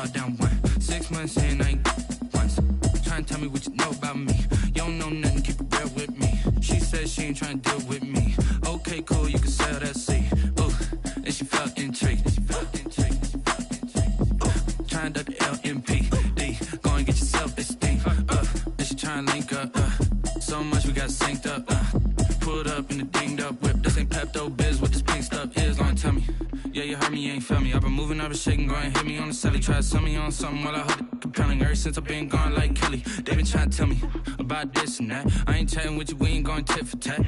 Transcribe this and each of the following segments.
fall down one. 6 months in, I ain't once. Trying to tell me what you know about me. You don't know nothing, keep it real with me. She said she ain't trying to deal with me. Okay, cool, you can sell that seed. Ooh, and she felt intrigued. Trying to duck the LMPD. Go and get yourself esteem. And she trying to link up. So much we got synced up. Pulled up in the dinged up whip. This ain't Pepto Biz, what this pink stuff is. Gonna tell me. Yeah, you heard me, you ain't felt me. I've been moving, I've been shaking, go and hit me on the celly. Try to sell me on something while I hold it compelling. Ever since I've been gone like Kelly, they been trying to tell me about this and that. I ain't chatting with you, we ain't going tit for tat.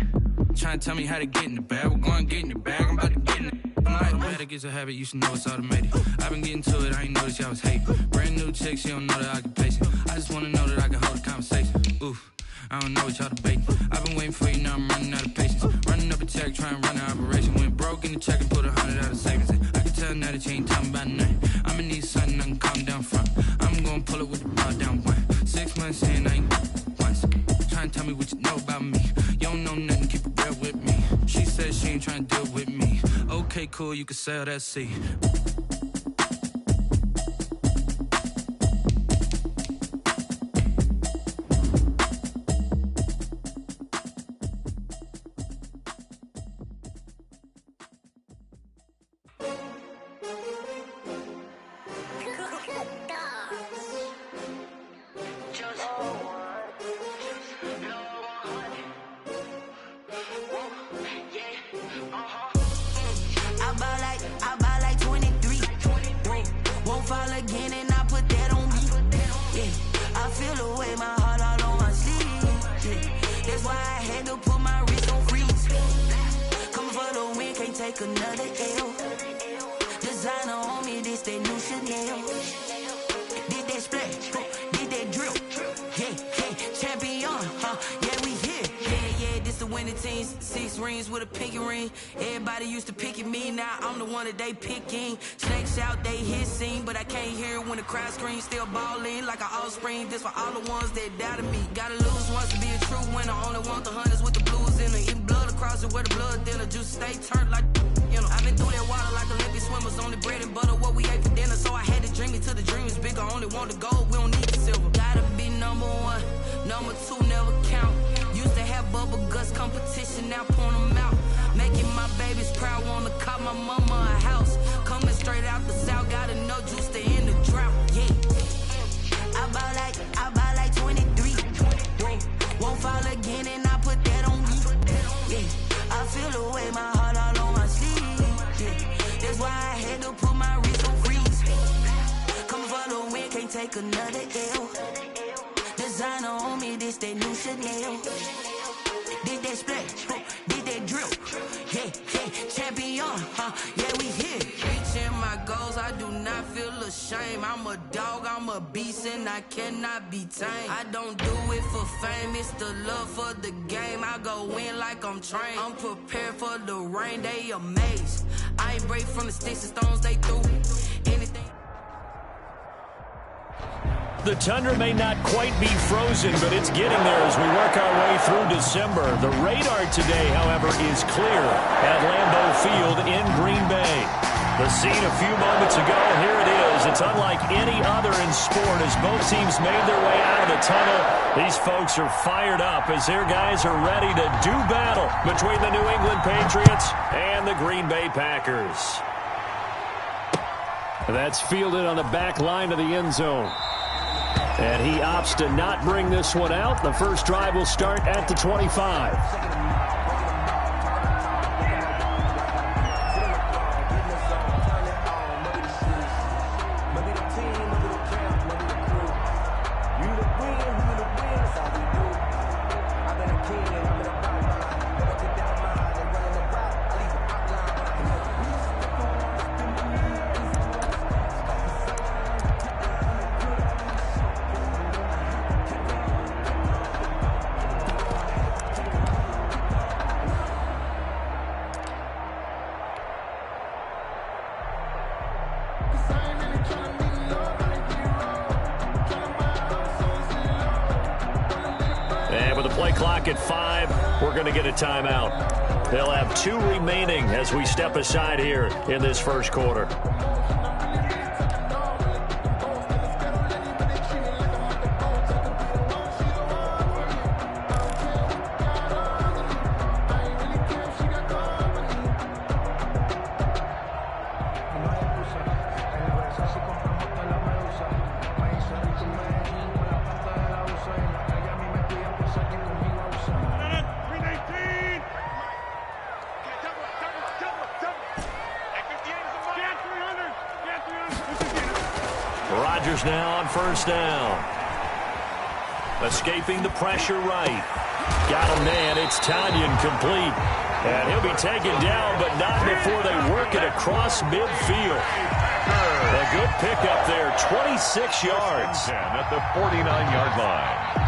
Trying to tell me how to get in the bag. We're going to get in the bag, I'm about to get in it. I'm like, better get a habit, you should know it's automated. I've been getting to it, I ain't noticed y'all was hating. Brand new chick, she don't know that I can pace it. I just wanna know that I can hold a conversation. Oof, I don't know what y'all debating. I've been waiting for you, now I'm running out of patience. Running up a check, trying to run an operation. Went broke in the check and put 100 out of savings. I can tell now that you ain't talking about nothing. I'ma need something I can calm down from. I'm gonna pull it with the ball down one. 6 months in, I ain't once. Trying to tell me what you know about me. You don't know nothing, keep it real with me. She said she ain't trying to deal with me. Okay, cool, you can sell that seed. They picking snakes out, they hissing, but I can't hear when the crowd screams. Still balling like an offspring. This for all the ones that doubted me. Gotta lose once to be a true winner. Only want the hunters with the blues in it. Eating blood across it where the blood dinner. Juice stay turned like you know. I've been through that water like Olympic swimmers. Only bread and butter what we ate for dinner. So I had to dream it till the dream is bigger. Only want the gold, we don't need the silver. Gotta be number one, number two never count. Used to have bubble guts competition, now point them out. Making my babies proud, wanna call my mama a house. Coming straight out the south, gotta know juice to end the drought. Yeah, I buy like 23. Won't fall again, and I put that on me. Yeah, I feel the way, my heart all on my sleeve. Yeah, that's why I had to put my wrist on freeze. Coming for the win, can't take another L. Designer on me, this that new Chanel. Did that splash, did that drip. Yeah, champion, yeah, we here. Reaching my goals, I do not feel ashamed. I'm a dog, I'm a beast, and I cannot be tamed. I don't do it for fame, it's the love for the game. I go in like I'm trained. I'm prepared for the rain, they amazed. I ain't break from the sticks and stones they threw. Anything. The tundra may not quite be frozen, but it's getting there as we work our way through December. The radar today, however, is clear at Lambeau Field in Green Bay. The scene a few moments ago, here it is. It's unlike any other in sport as both teams made their way out of the tunnel. These folks are fired up as their guys are ready to do battle between the New England Patriots and the Green Bay Packers. That's fielded on the back line of the end zone. And he opts to not bring this one out. The first drive will start at the 25. At 5, we're going to get a timeout. They'll have 2 remaining as we step aside here in this first quarter. Rodgers now on first down. Escaping the pressure right. Got him, man. It's Tanyan complete. And he'll be taken down, but not before they work it across midfield. A good pickup there, 26 yards. At the 49-yard line.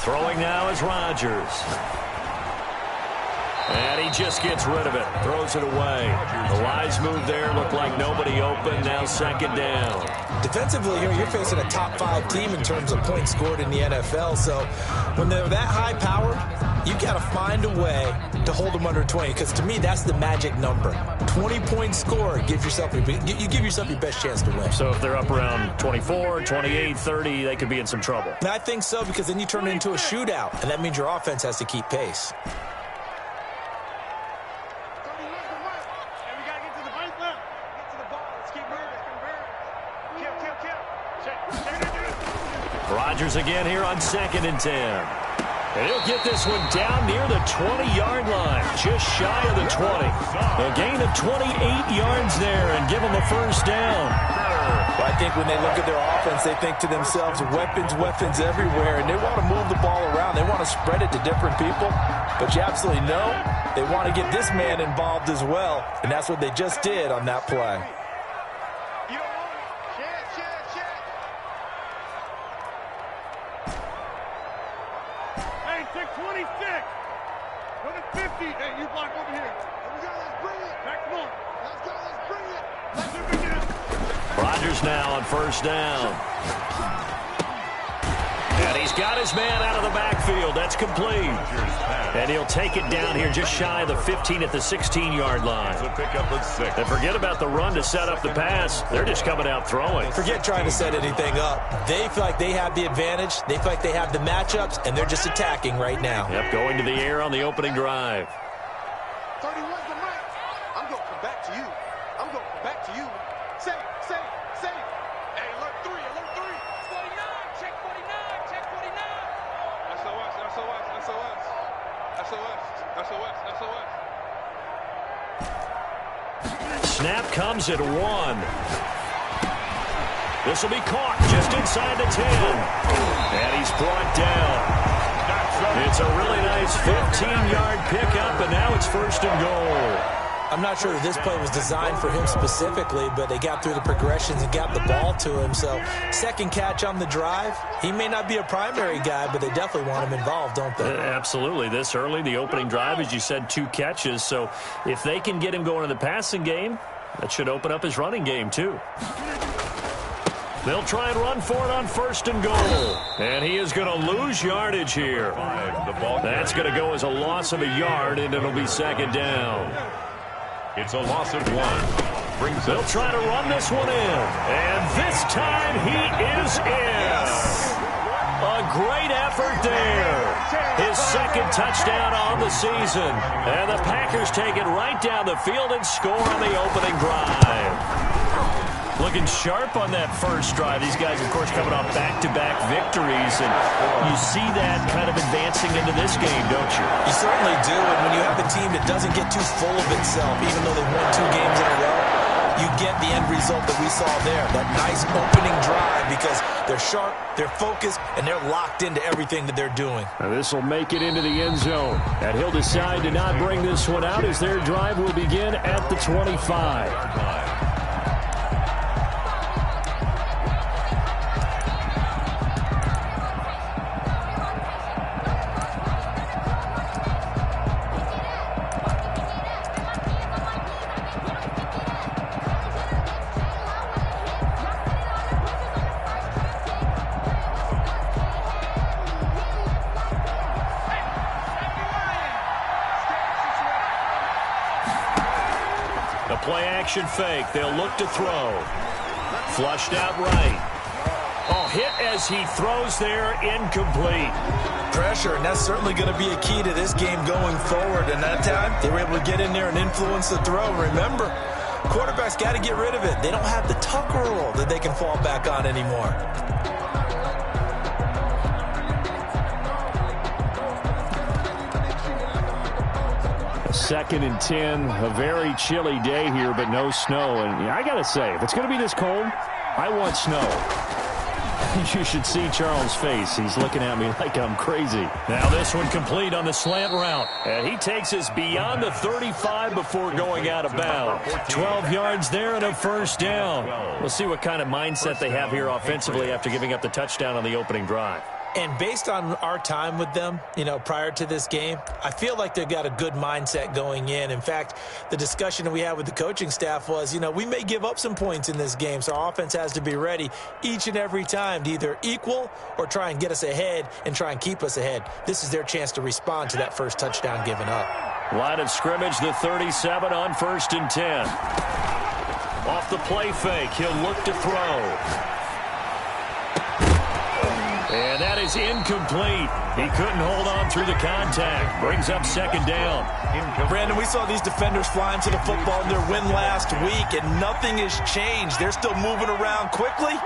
Throwing now is Rodgers. And he just gets rid of it. Throws it away. The wise move there. Looked like nobody open. Now second down. Defensively here, you're facing a top 5 team in terms of points scored in the NFL. So when they're that high powered, you got to find a way to hold them under 20. Because to me, that's the magic number. 20 points scored. You give yourself your best chance to win. So if they're up around 24, 28, 30, they could be in some trouble. And I think so, because then you turn it into a shootout. And that means your offense has to keep pace. Rodgers again here on 2nd and 10. And he'll get this one down near the 20-yard line, just shy of the 20. A gain of 28 yards there and give them a first down. Well, I think when they look at their offense, they think to themselves, weapons everywhere, and they want to move the ball around. They want to spread it to different people. But you absolutely know they want to get this man involved as well, and that's what they just did on that play. Rodgers now on first down. And he's got his man out of the backfield. That's complete. And he'll take it down here just shy of the 15 at the 16-yard line. And forget about the run to set up the pass. They're just coming out throwing. Forget trying to set anything up. They feel like they have the advantage. They feel like they have the matchups, and they're just attacking right now. Yep, going to the air on the opening drive. 31's the mic. I'm going to come back to you. I'm going to come back to you. Say. Hey, alert 3. 49. Check 49. Check 49. SOS. Snap comes at 1. This will be caught just inside the 10. And he's brought down. It's a really nice 15-yard pickup, and now it's first and goal. I'm not sure that this play was designed for him specifically, but they got through the progressions and got the ball to him. So second catch on the drive. He may not be a primary guy, but they definitely want him involved, don't they? Absolutely. This early, the opening drive, as you said, 2 catches. So if they can get him going in the passing game, that should open up his running game too. They'll try and run for it on first and goal. And he is going to lose yardage here. That's going to go as a loss of a yard, and it'll be second down. It's a loss of 1. They'll try to run this one in. And this time he is in. A great effort there. His second touchdown on the season. And the Packers take it right down the field and score on the opening drive. Looking sharp on that first drive. These guys, of course, coming off back-to-back victories, and you see that kind of advancing into this game, don't you? You certainly do, and when you have a team that doesn't get too full of itself, even though they won 2 games in a row, you get the end result that we saw there, that nice opening drive, because they're sharp, they're focused, and they're locked into everything that they're doing. Now this will make it into the end zone, and he'll decide to not bring this one out as their drive will begin at the 25. Play action fake. They'll look to throw. Flushed out right. Oh, hit as he throws there, incomplete. Pressure, and that's certainly going to be a key to this game going forward. And that time, they were able to get in there and influence the throw. Remember, quarterbacks got to get rid of it. They don't have the tuck rule that they can fall back on anymore. Second and 10, a very chilly day here, but no snow. And I got to say, if it's going to be this cold, I want snow. You should see Charles' face. He's looking at me like I'm crazy. Now this one complete on the slant route. And he takes us beyond the 35 before going out of bounds. 12 yards there and a first down. We'll see what kind of mindset they have here offensively after giving up the touchdown on the opening drive. And based on our time with them, prior to this game, I feel like they've got a good mindset going in. In fact, the discussion that we had with the coaching staff was, we may give up some points in this game, so our offense has to be ready each and every time to either equal or try and get us ahead and try and keep us ahead. This is their chance to respond to that first touchdown given up. Line of scrimmage, the 37 on 1st and 10. Off the play fake, he'll look to throw. And that is incomplete. He couldn't hold on through the contact. Brings up second down. Brandon, we saw these defenders flying to the football in their win last week, and nothing has changed. They're still moving around quickly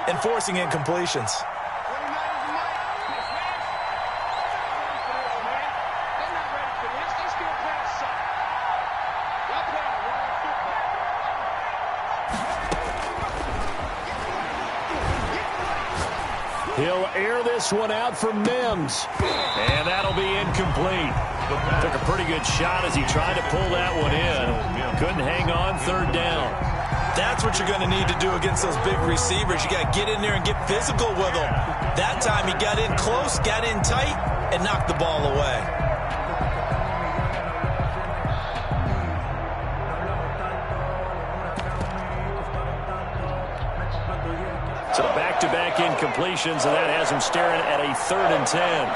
and forcing incompletions. He'll air this one out for Mims. And that'll be incomplete. Took a pretty good shot as he tried to pull that one in. Couldn't hang on, third down. That's what you're going to need to do against those big receivers. You got to get in there and get physical with them. That time he got in close, got in tight, and knocked the ball away. So back-to-back incompletions, and that has him staring at a 3rd and 10.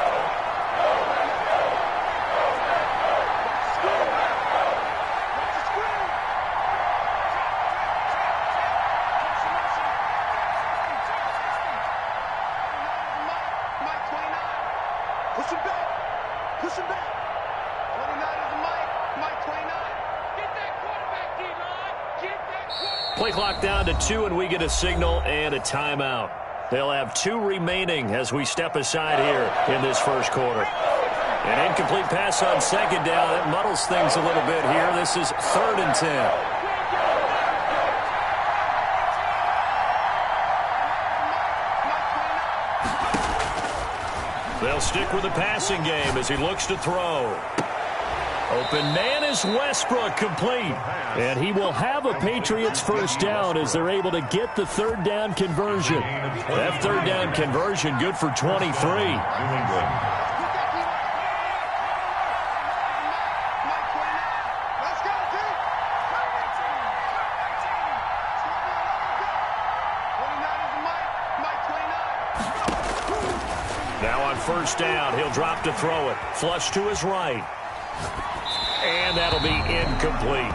Play clock down to 2, and we get a signal and a timeout. They'll have 2 remaining as we step aside here in this first quarter. An incomplete pass on second down. That muddles things a little bit here. This is 3rd and 10. They'll stick with the passing game as he looks to throw. Open man is Westbrook, complete. And he will have a Patriots first down as they're able to get the 3rd down conversion. That 3rd down conversion good for 23. Now on first down, he'll drop to throw it. Flush to his right. And that'll be incomplete.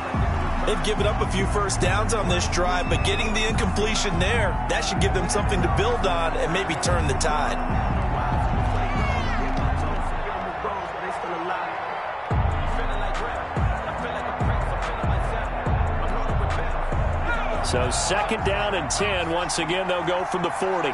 They've given up a few first downs on this drive, but getting the incompletion there, that should give them something to build on and maybe turn the tide. So 2nd down and 10. Once again, they'll go from the 40.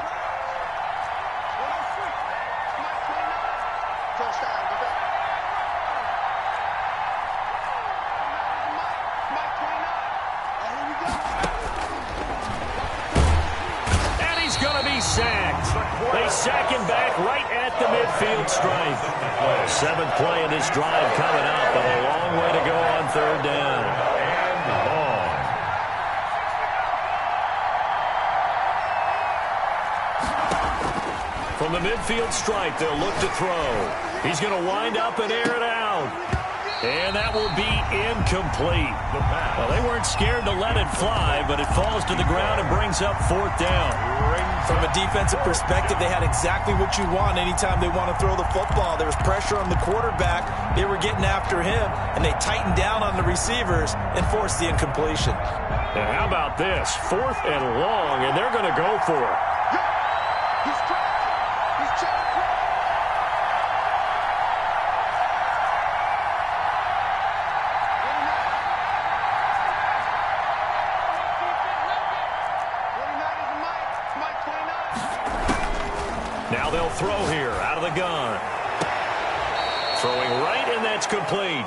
They sack him back right at the midfield stripe. 7th play of this drive coming up, but a long way to go on 3rd down. From the midfield stripe, they'll look to throw. He's going to wind up and air it out. And that will be incomplete. Well, they weren't scared to let it fly, but it falls to the ground and brings up 4th down. From a defensive perspective, they had exactly what you want anytime they want to throw the football. There was pressure on the quarterback. They were getting after him, and they tightened down on the receivers and forced the incompletion. And how about this? 4th and long, and they're going to go for it. Now they'll throw here out of the gun. Throwing right, and that's complete.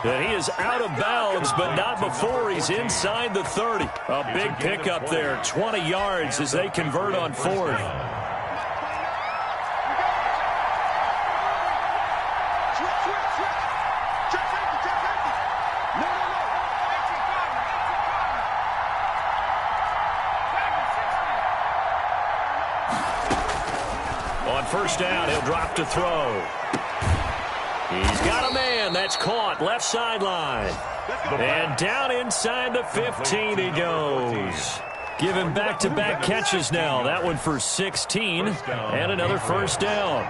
And he is out of bounds, but not before he's inside the 30. A big pickup there, 20 yards as they convert on fourth. On first down, he'll drop to throw. He's got a man. That's caught. Left sideline. And down inside the 15 he goes. Give him back-to-back catches now. That one for 16 and another first down.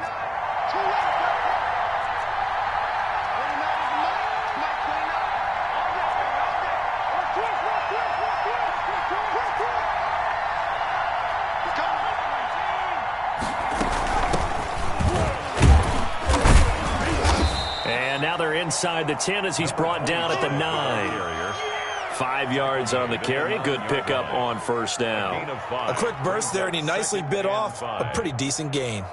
Inside the 10 as he's brought down at the 9. 5 yards on the carry. Good pickup on first down. A quick burst there, and he nicely bit off a pretty decent gain.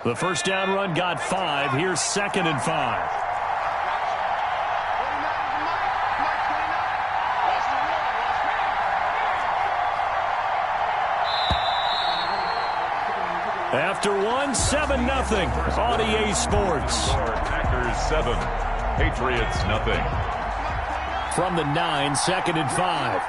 The first down run got 5. Here's 2nd and 5. After 7-0 on EA Sports. Packers 7, Patriots nothing. From the 9, 2nd and 5.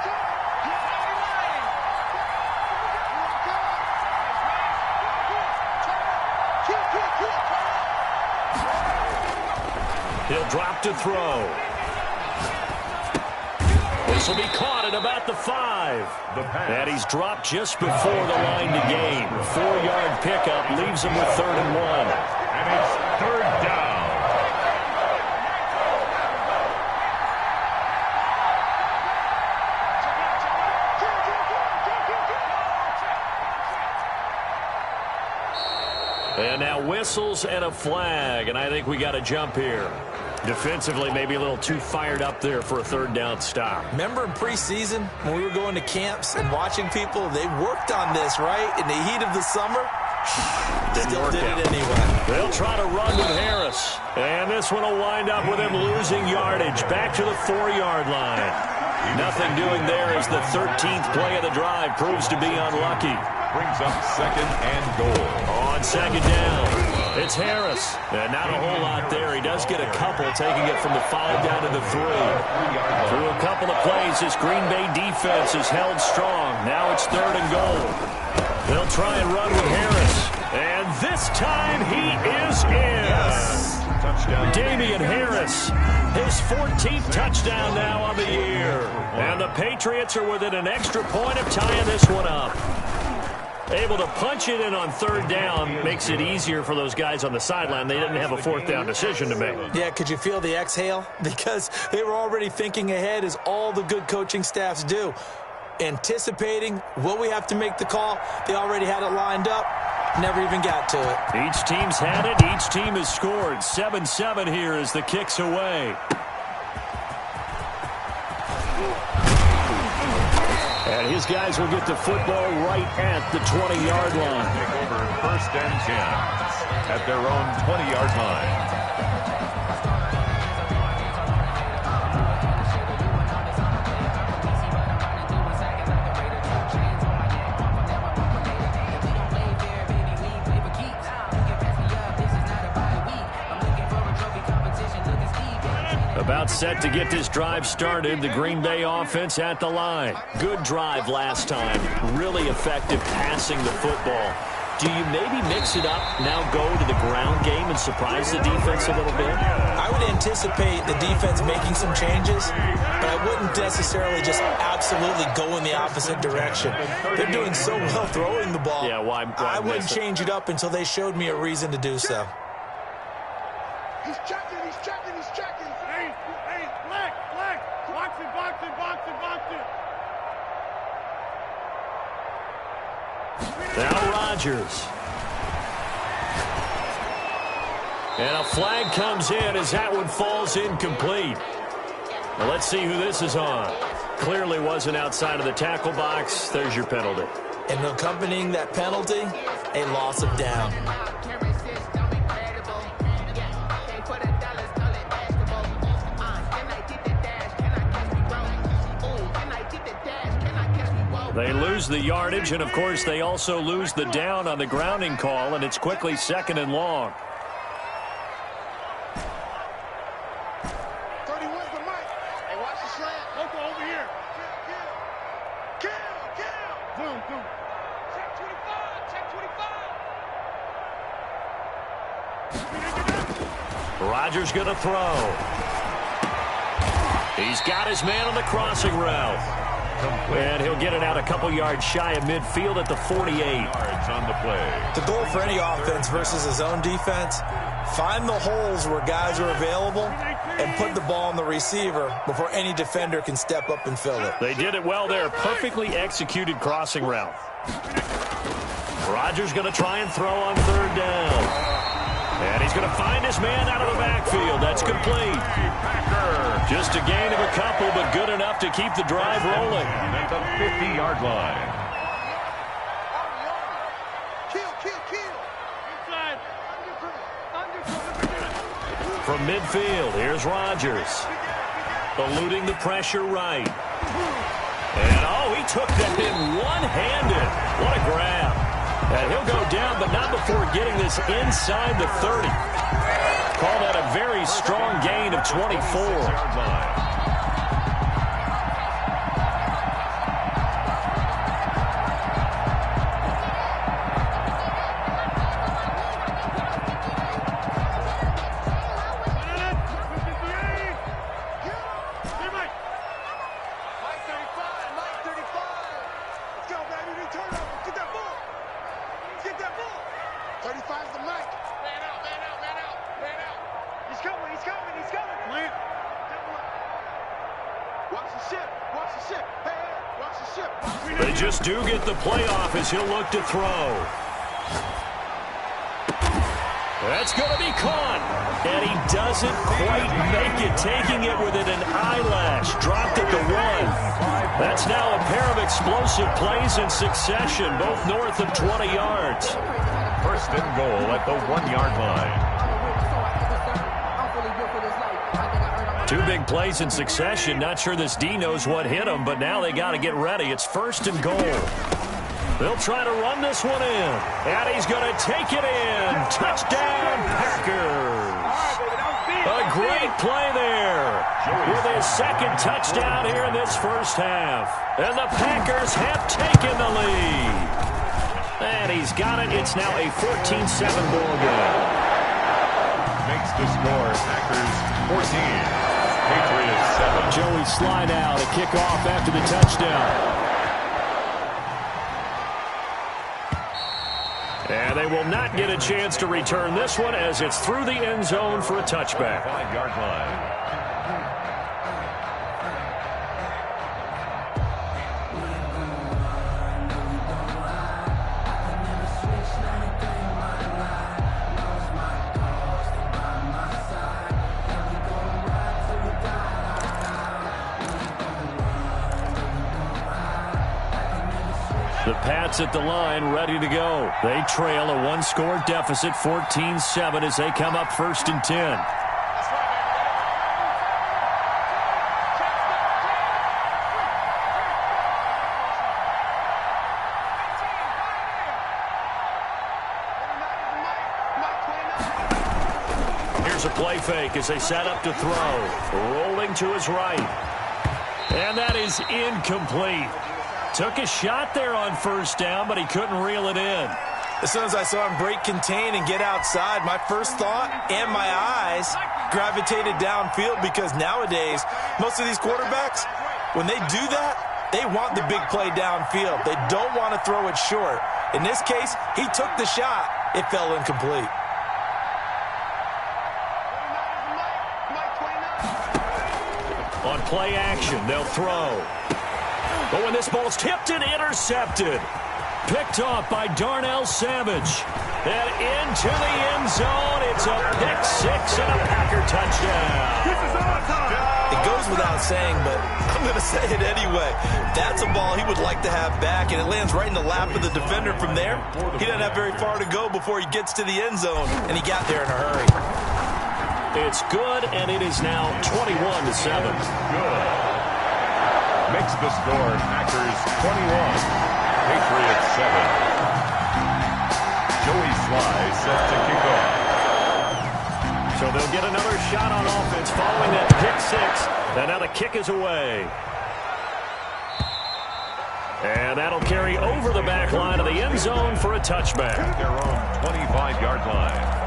He'll drop to throw. This will be caught at about the 5. And he's dropped just before the line to gain. 4-yard pickup leaves him with 3rd and 1. And it's 3rd down. And now whistles and a flag, and I think we got a jump here. Defensively, maybe a little too fired up there for a 3rd down stop. Remember in preseason when we were going to camps and watching people, they worked on this, right? In the heat of the summer, still did it anyway. They'll try to run with Harris. And this one will wind up with him losing yardage back to the 4-yard line. Nothing doing there as the 13th play of the drive proves to be unlucky. Brings up 2nd and goal. On 2nd down, it's Harris. And not a whole lot there. He does get a couple, taking it from the 5 down to the 3. Through a couple of plays, this Green Bay defense is held strong. Now it's 3rd and goal. They'll try and run with Harris. And this time he is in. Yes. Touchdown. Damian Harris, his 14th touchdown now on the year. And the Patriots are within an extra point of tying this one up. Able to punch it in on 3rd down makes it easier for those guys on the sideline. They didn't have a 4th down decision to make. Yeah, could you feel the exhale? Because they were already thinking ahead, as all the good coaching staffs do. Anticipating, will we have to make the call? They already had it lined up. Never even got to it. Each team's had it. Each team has scored. 7-7 here as the kick's away. And his guys will get the football right at the 20-yard line. Take over 1st and 10 at their own 20-yard line. About set to get this drive started. The Green Bay offense at the line. Good drive last time. Really effective passing the football. Do you maybe mix it up, now go to the ground game and surprise the defense a little bit? I would anticipate the defense making some changes, but I wouldn't necessarily just absolutely go in the opposite direction. They're doing so well throwing the ball. Yeah, why I wouldn't change it up until they showed me a reason to do so. He's checking, he's checking, he's checking. Hey, black. Box it. Now Rodgers. And a flag comes in as that one falls incomplete. Well, let's see who this is on. Clearly wasn't outside of the tackle box. There's your penalty. And accompanying that penalty, a loss of down. They lose the yardage, and, of course, they also lose the down on the grounding call, and it's quickly 2nd and long. 31's the mic. Hey, watch the slant. Local over here. Kill. Boom. Check 25. Check 25. Rodgers going to throw. He's got his man on the crossing route. And he'll get it out a couple yards shy of midfield at the 48. Yards on the play. The goal for any offense versus his own defense, find the holes where guys are available and put the ball on the receiver before any defender can step up and fill it. They did it well there. Perfectly executed crossing route. Rodgers going to try and throw on 3rd down. And he's going to find his man out of the backfield. That's complete. Just a gain of a couple, but good enough to keep the drive rolling. At the 50-yard line. Kill. Inside. From midfield, here's Rodgers. Eluding the pressure right. And, he took that in one-handed. What a grab. And he'll go down, but not before getting this inside the 30. Call that a very strong gain of 24. They just do get the playoff as he'll look to throw. That's going to be caught. And he doesn't quite make it, taking it within an eyelash. Dropped at the 1. That's now a pair of explosive plays in succession, both north of 20 yards. 1st and goal at the 1-yard line. 2 big plays in succession. Not sure this D knows what hit him, but now they got to get ready. It's 1st and goal. They'll try to run this one in. And he's going to take it in. Touchdown, Packers. A great play there. With his 2nd touchdown here in this first half. And the Packers have taken the lead. And he's got it. It's now a 14-7 ball game. Makes the score Packers 14. Patriots 7. Joey slide out, a kickoff after the touchdown. And they will not get a chance to return this one as it's through the end zone for a touchback. 5-yard line. The Pats at the line, ready to go. They trail a 1-score deficit, 14-7, as they come up 1st and 10. Here's a play fake as they set up to throw. Rolling to his right. And that is incomplete. Took a shot there on 1st down, but he couldn't reel it in. As soon as I saw him break contain and get outside, my first thought and my eyes gravitated downfield, because nowadays, most of these quarterbacks, when they do that, they want the big play downfield. They don't want to throw it short. In this case, he took the shot. It fell incomplete. On play action, they'll throw. But when this ball's tipped and intercepted. Picked off by Darnell Savage. And into the end zone. It's a pick six and a Packer touchdown. It goes without saying, but I'm going to say it anyway. That's a ball he would like to have back, and it lands right in the lap of the defender from there. He doesn't have very far to go before he gets to the end zone, and he got there in a hurry. It's good, and it is now 21-7. Good. Makes the score Packers 21, Patriots 7. Joey Sly set to kick off. So they'll get another shot on offense following that pick six. And now the kick is away. And that'll carry over the back line of the end zone for a touchback. At their own 25-yard line.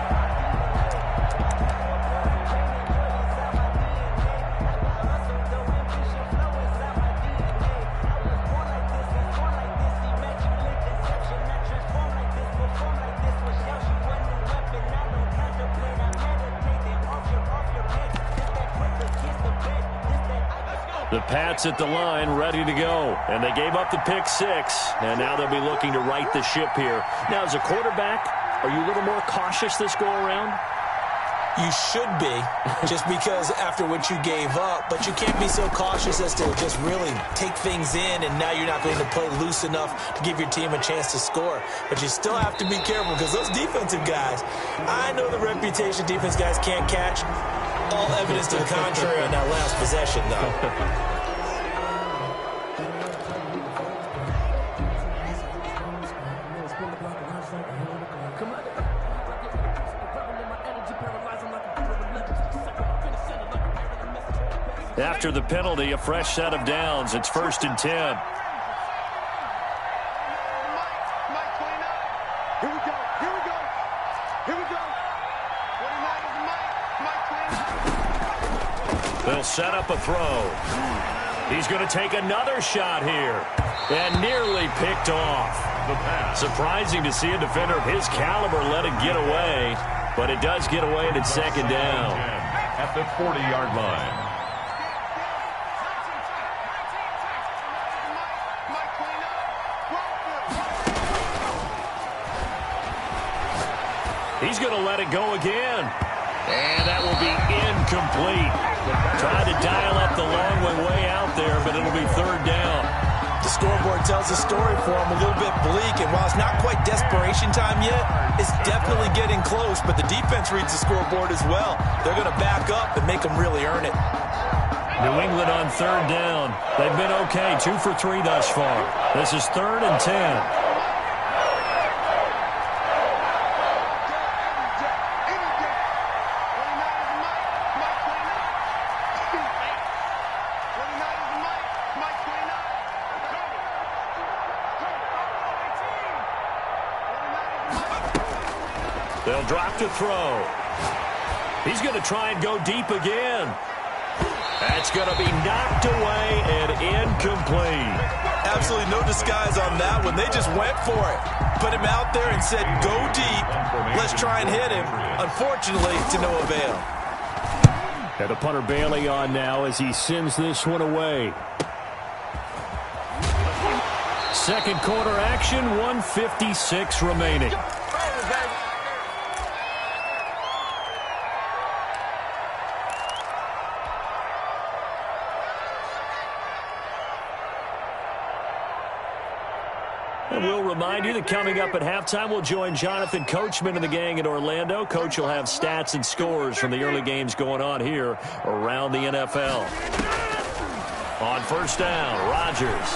The Pats at the line, ready to go. And they gave up the pick six, and now they'll be looking to right the ship here. Now, as a quarterback, are you a little more cautious this go-around? You should be, just because after what you gave up, but you can't be so cautious as to just really take things in, and now you're not going to play loose enough to give your team a chance to score. But you still have to be careful, because those defensive guys, I know the reputation defense guys can't catch. All evidence to the contrary on that last possession, though. After the penalty, a fresh set of downs. It's 1st and 10. Here we go. Here we go. Here we go. 29 is Mike 29. They'll set up a throw. He's going to take another shot here. And nearly picked off. Surprising to see a defender of his caliber let it get away. But it does get away, and it's 2nd down. At the 40-yard line. He's going to let it go again. And that will be incomplete. Tried to dial up the long way out there, but it'll be 3rd down. The scoreboard tells the story for him, a little bit bleak, and while it's not quite desperation time yet, it's definitely getting close, but the defense reads the scoreboard as well. They're going to back up and make them really earn it. New England on 3rd down. They've been okay, 2 for 3 thus far. This is 3rd and 10. They'll drop to throw. He's going to try and go deep again. That's going to be knocked away and incomplete. Absolutely no disguise on that one. They just went for it. Put him out there and said, go deep. Let's try and hit him. Unfortunately, to no avail. And the punter Bailey on now as he sends this one away. 2nd quarter action, 1:56 remaining. And we'll remind you that coming up at halftime, we'll join Jonathan Coachman and the gang in Orlando. Coach will have stats and scores from the early games going on here around the NFL. On 1st down, Rodgers.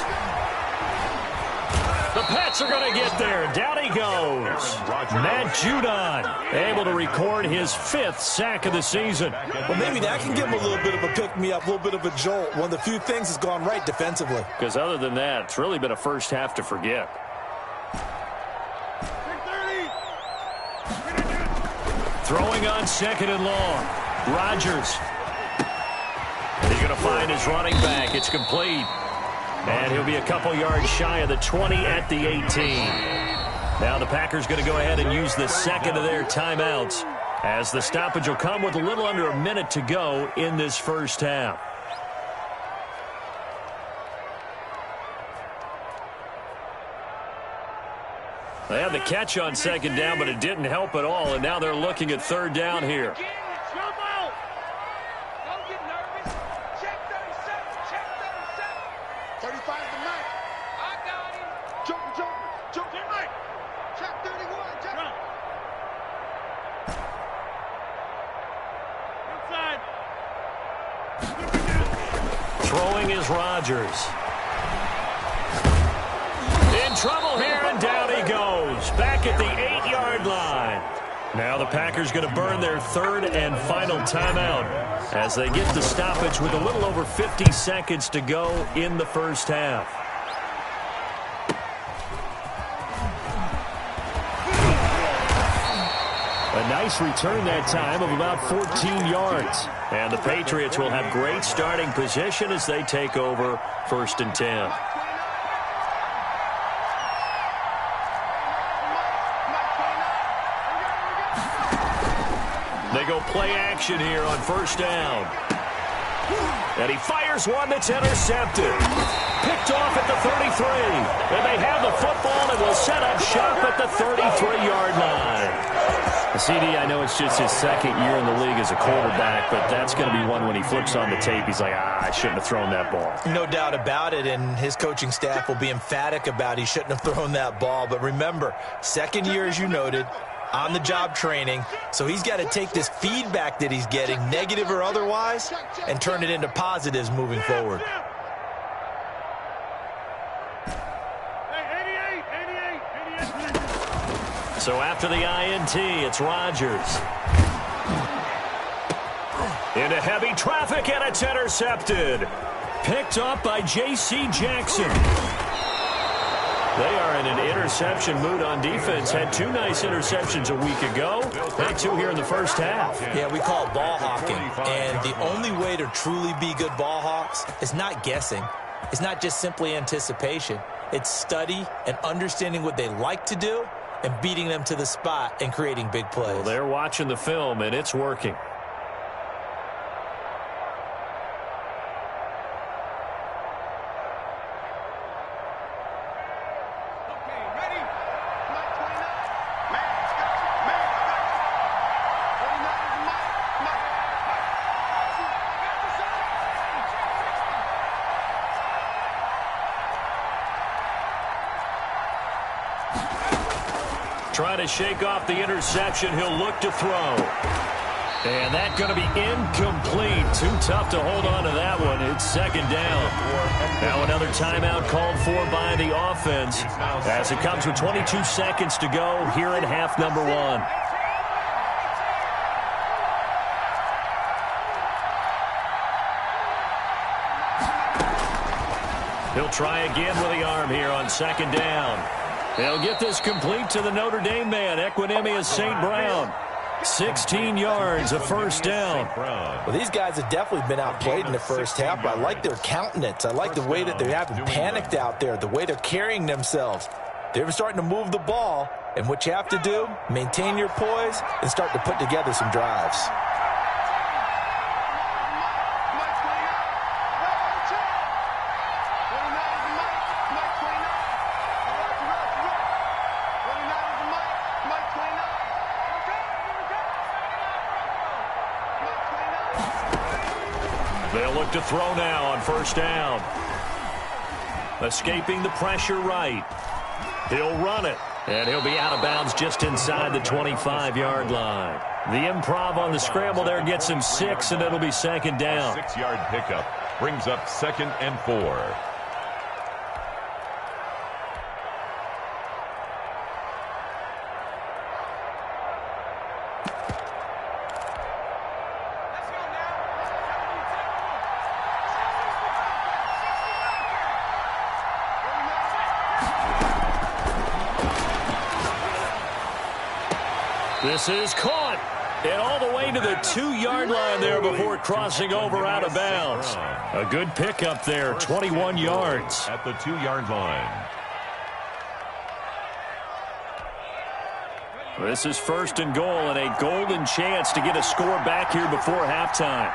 The Pats are going to get there. Down he goes. Matt Judon able to record his 5th sack of the season. Well, maybe that can give him a little bit of a pick-me-up, a little bit of a jolt. One of the few things that's gone right defensively. Because other than that, it's really been a first half to forget. Throwing on 2nd and long. Rodgers. He's going to find his running back. It's complete. And he'll be a couple yards shy of the 20 at the 18. Now the Packers going to go ahead and use the 2nd of their timeouts as the stoppage will come with a little under a minute to go in this first half. They had the catch on second down, but it didn't help at all, and now they're looking at third down here. 37. Throwing is Rodgers. In trouble here, and down he goes. Back at the 8-yard line. Now the Packers going to burn their third and final timeout as they get the stoppage with a little over 50 seconds to go in the first half. A nice return that time of about 14 yards. And the Patriots will have great starting position as they take over 1st and 10. They go play action here on 1st down. And he fires one that's intercepted. Picked off at the 33. And they have the football and will set up shop at the 33-yard line. CD, I know it's just his second year in the league as a quarterback, but that's going to be one when he flips on the tape. He's like, I shouldn't have thrown that ball. No doubt about it, and his coaching staff will be emphatic about he shouldn't have thrown that ball. But remember, second year, as you noted, on-the-job training, so he's got to take this feedback that he's getting, negative or otherwise, and turn it into positives moving forward. So after the INT, it's Rodgers. Into heavy traffic, and it's intercepted. Picked up by J.C. Jackson. They are in an interception mood on defense. Had 2 nice interceptions a week ago. Had 2 here in the first half. Yeah, we call it ball hawking. And the only way to truly be good ball hawks is not guessing. It's not just simply anticipation. It's study and understanding what they like to do and beating them to the spot and creating big plays. Well, they're watching the film, and it's working. Trying to shake off the interception. He'll look to throw. And that's going to be incomplete. Too tough to hold on to that one. It's second down. Now another timeout called for by the offense as it comes with 22 seconds to go here in half number 1. He'll try again with the arm here on second down. They'll get this complete to the Notre Dame man, Equinemius St. Brown. 16 yards, a first down. Well, these guys have definitely been outplayed in the first half, but I like their countenance. I like the way that they haven't panicked out there, the way they're carrying themselves. They're starting to move the ball, and what you have to do, maintain your poise and start to put together some drives. They'll look to throw now on first down. Escaping the pressure right. He'll run it, and he'll be out of bounds just inside the 25-yard line. The improv on the scramble there gets him 6, and it'll be second down. 6-yard pickup brings up 2nd and 4. This is caught, and all the way to the 2-yard line there before crossing over out of bounds. A good pickup there, 21 yards. At the 2-yard line. This is 1st and goal, and a golden chance to get a score back here before halftime.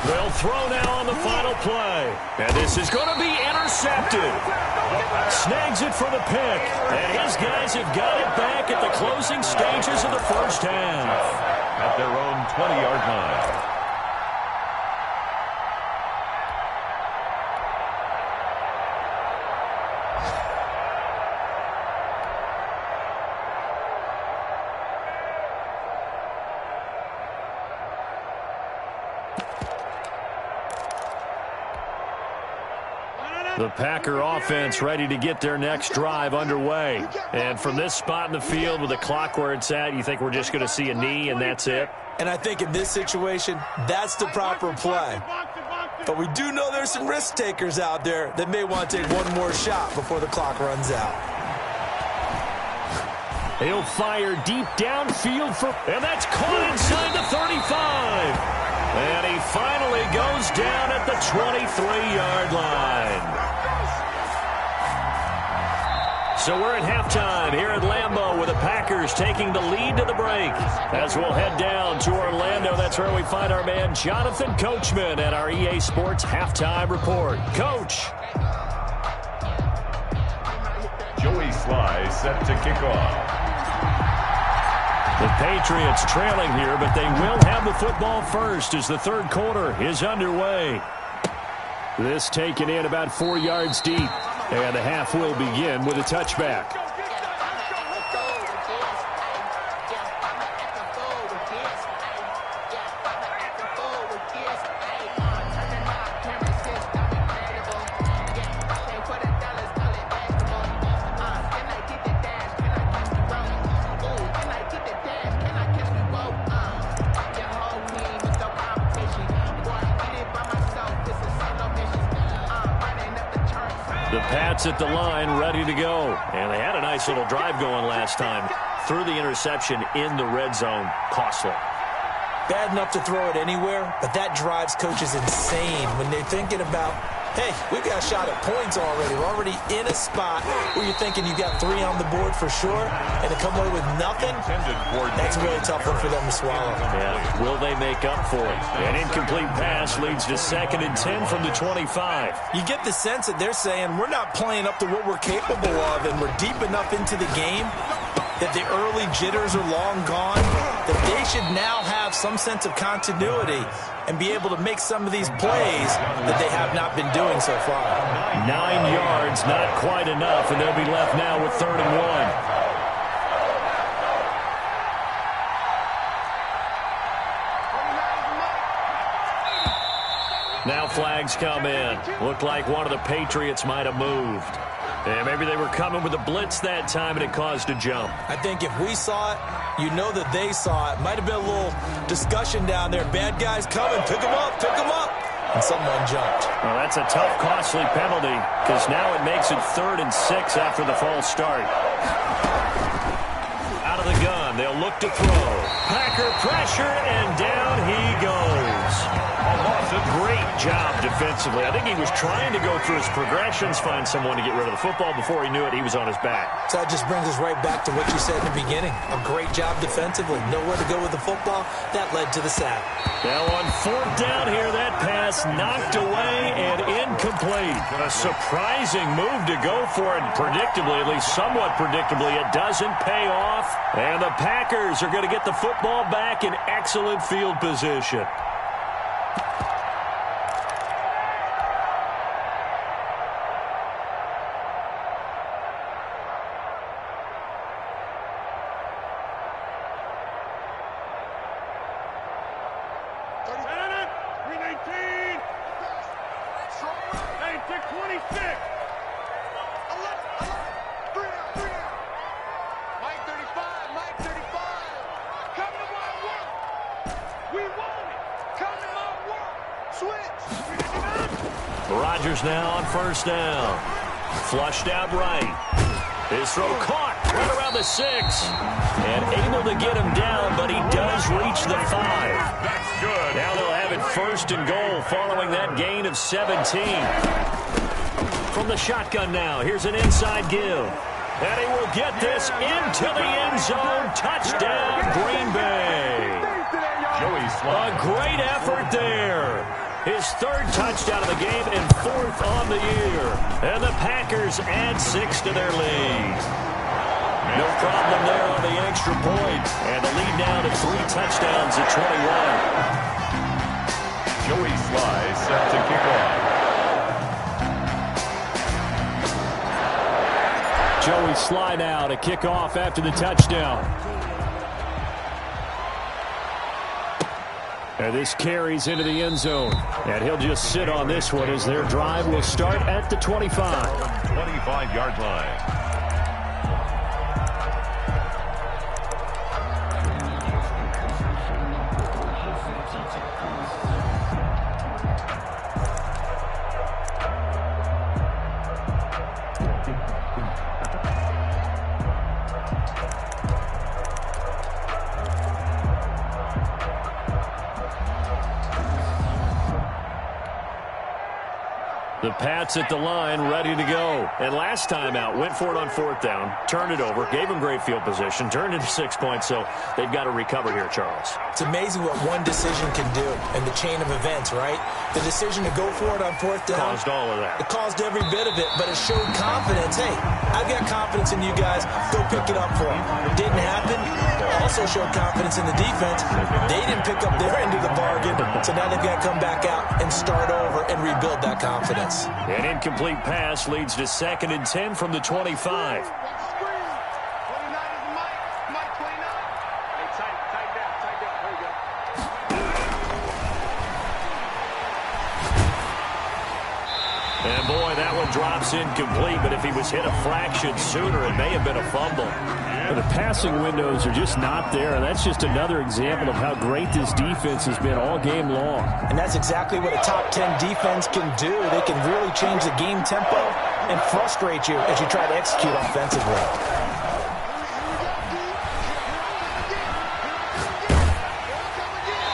They'll throw now on the final play. And this is going to be intercepted. Snags it for the pick. And his guys have got it back at the closing stages of the first half. At their own 20-yard line. The Packer offense ready to get their next drive underway. And from this spot in the field with the clock where it's at, you think we're just going to see a knee and that's it? And I think in this situation, that's the proper play. But we do know there's some risk takers out there that may want to take one more shot before the clock runs out. He'll fire deep downfield and that's caught inside the 35. And he finally goes down at the 23-yard line. So we're at halftime here at Lambeau with the Packers taking the lead to the break. As we'll head down to Orlando, that's where we find our man Jonathan Coachman at our EA Sports Halftime Report. Coach. Joey Sly set to kick off. The Patriots trailing here, but they will have the football first as the third quarter is underway. This taken in about 4 yards deep, and the half will begin with a touchback. At the line, ready to go. And they had a nice little drive going last time. Threw the interception in the red zone. Costly. Bad enough to throw it anywhere, but that drives coaches insane when they're thinking about, hey, we've got a shot at points already. We're already in a spot where you're thinking you got 3 on the board for sure, and to come away with nothing, that's a really tough one for them to swallow. Yeah, will they make up for it? An incomplete pass leads to 2nd and 10 from the 25. You get the sense that they're saying we're not playing up to what we're capable of, and we're deep enough into the game that the early jitters are long gone, that they should now have some sense of continuity and be able to make some of these plays that they have not been doing so far. 9 yards, not quite enough, and they'll be left now with 3rd and 1. Now flags come in. Looked like one of the Patriots might have moved. And maybe they were coming with a blitz that time and it caused a jump. I think if we saw it, you know that they saw it. Might have been a little discussion down there. Bad guys coming. Pick them up. Pick them up. And someone jumped. Well, that's a tough, costly penalty because now it makes it 3rd and 6 after the false start. Out of the gun. They'll look to throw. Packer pressure, and down he goes. Great job defensively. I think he was trying to go through his progressions, find someone to get rid of the football. Before he knew it, he was on his back. So that just brings us right back to what you said in the beginning. A great job defensively. Nowhere to go with the football. That led to the sack. Now on 4th down here, that pass knocked away and incomplete. A surprising move to go for it. Predictably, at least somewhat predictably, it doesn't pay off. And the Packers are going to get the football back in excellent field position. Now on 1st down. Flushed out right. His throw caught right around the 6. And able to get him down, but he does reach the 5. That's good. Now they'll have it 1st and goal following that gain of 17. From the shotgun now, here's an inside give. And he will get this into the end zone. Touchdown, Green Bay. Joey Sly. A great effort there. his third touchdown of the game and fourth on the year. And the Packers add 6 to their lead. No problem there on the extra point. And the lead now to 3 touchdowns at 21. Joey Sly set to kick off. Joey Sly now to kick off after the touchdown. And this carries into the end zone. And he'll just sit on this one as their drive will start at the 25. 25-yard line. The Pats at the line, ready to go. And last time out, went for it on 4th down, turned it over, gave them great field position, turned it to 6 points, so they've got to recover here, Charles. It's amazing what one decision can do in the chain of events, right? The decision to go for it on 4th down. Caused all of that. It caused every bit of it, but it showed confidence. Hey, I've got confidence in you guys. Go pick it up for them. Didn't happen. Also showed confidence in the defense. They didn't pick up their end of the bargain, so now they've got to come back out and start over and rebuild that confidence. An incomplete pass leads to 2nd and 10 from the 25. And boy, that one drops incomplete, but if he was hit a fraction sooner, it may have been a fumble. The passing windows are just not there, and that's just another example of how great this defense has been all game long. And that's exactly what a top 10 defense can do. They can really change the game tempo and frustrate you as you try to execute offensively.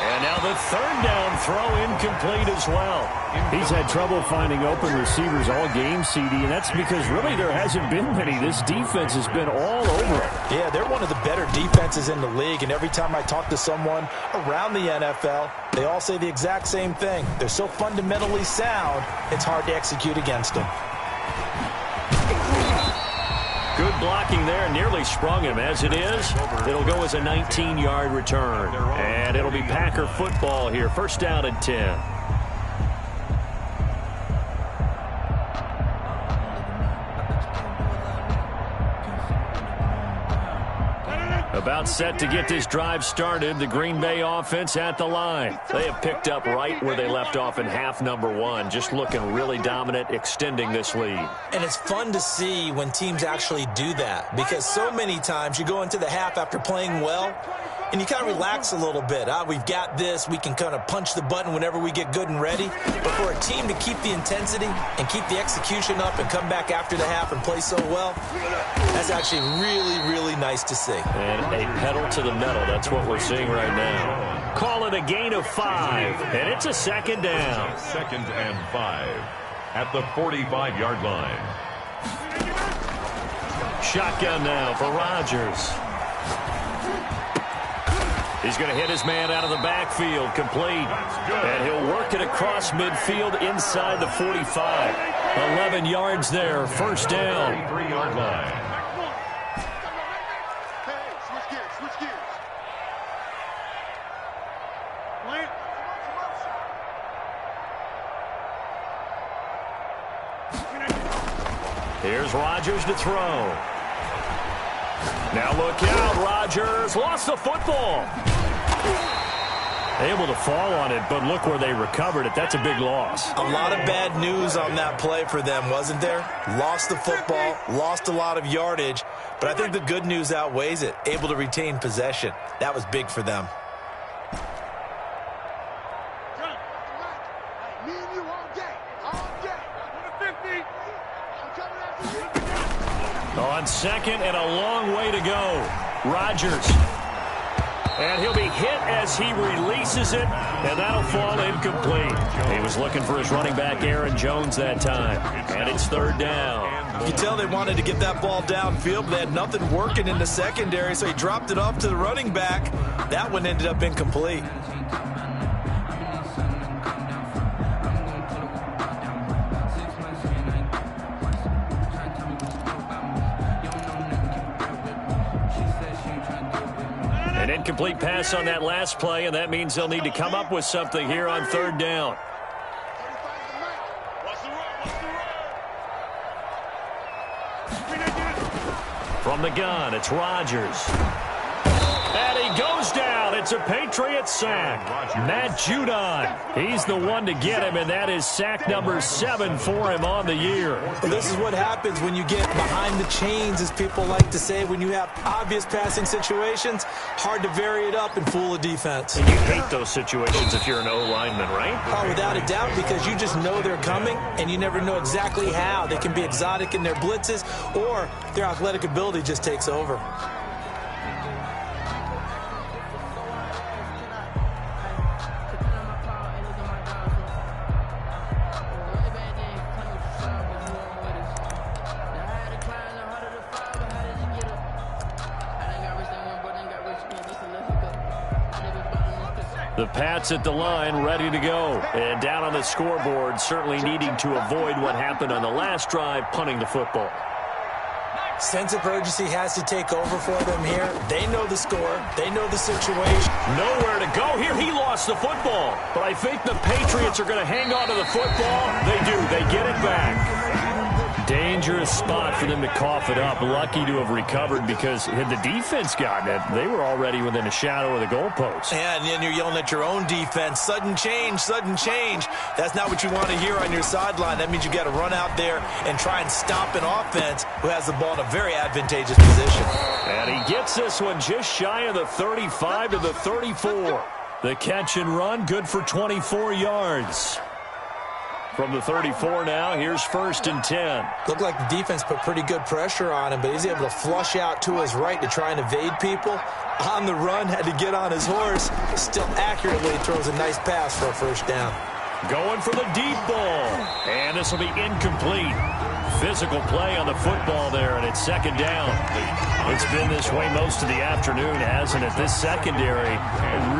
And now the 3rd down throw incomplete as well. He's had trouble finding open receivers all game, CD, and that's because really there hasn't been many. This defense has been all over it. Yeah, they're one of the better defenses in the league, and every time I talk to someone around the NFL, they all say the exact same thing. They're so fundamentally sound, it's hard to execute against them. Good blocking there, nearly sprung him. As it is, it'll go as a 19-yard return. And it'll be Packer football here. 1st down and 10. About set to get this drive started, the Green Bay offense at the line. They have picked up right where they left off in half number 1, just looking really dominant, extending this lead. And it's fun to see when teams actually do that, because so many times you go into the half after playing well, and you kind of relax a little bit. We've got this. We can kind of punch the button whenever we get good and ready. But for a team to keep the intensity and keep the execution up and come back after the half and play so well, that's actually really, really nice to see. And a pedal to the metal. That's what we're seeing right now. Call it a gain of 5, and it's a 2nd down. 2nd and 5 at the 45-yard line. Shotgun now for Rodgers. He's going to hit his man out of the backfield, complete. And he'll work it across midfield inside the 45. 11 yards there, 1st down. 3-yard line. Hey, switch gears, switch gears. Here's Rodgers to throw. Now look out, Rodgers lost the football. Able to fall on it, but look where they recovered it. That's a big loss. A lot of bad news on that play for them, wasn't there? Lost the football, lost a lot of yardage, but I think the good news outweighs it. Able to retain possession. That was big for them. Me and you all day. All day. 50. I'm coming after you. On 2nd and a long way to go. Rodgers. And he'll be hit as he releases it, and that'll fall incomplete. He was looking for his running back, Aaron Jones, that time. And it's 3rd down. You can tell they wanted to get that ball downfield, but they had nothing working in the secondary, so he dropped it off to the running back. That one ended up incomplete. incomplete pass on that last play, and that means they'll need to come up with something here on third down. From the gun, it's Rodgers. And he goes down. It's a Patriot sack. Matt Judon, he's the one to get him, and that is sack number 7 for him on the year. Well, this is what happens when you get behind the chains, as people like to say. When you have obvious passing situations, hard to vary it up and fool a defense. And you hate those situations if you're an O-lineman, right? Oh, without a doubt, because you just know they're coming, and you never know exactly how. They can be exotic in their blitzes, or their athletic ability just takes over. The Pats at the line, ready to go. And down on the scoreboard, certainly needing to avoid what happened on the last drive, punting the football. Sense of urgency has to take over for them here. They know the score. They know the situation. Nowhere to go here. He lost the football. But I think the Patriots are going to hang on to the football. They do. They get it back. Dangerous spot for them to cough it up. Lucky to have recovered, because had the defense gotten it, they were already within a shadow of the goalpost. And then you're yelling at your own defense. Sudden change, sudden change. That's not what you want to hear on your sideline. That means you got to run out there and try and stop an offense who has the ball in a very advantageous position. And he gets this one just shy of the 35 to the 34. The catch and run, good for 24 yards. From the 34 now, here's 1st and 10. Looked like the defense put pretty good pressure on him, but he's able to flush out to his right to try and evade people. On the run, had to get on his horse. Still accurately throws a nice pass for a first down. Going for the deep ball. And this will be incomplete. Physical play on the football there, and it's 2nd down. It's been this way most of the afternoon, hasn't it? This secondary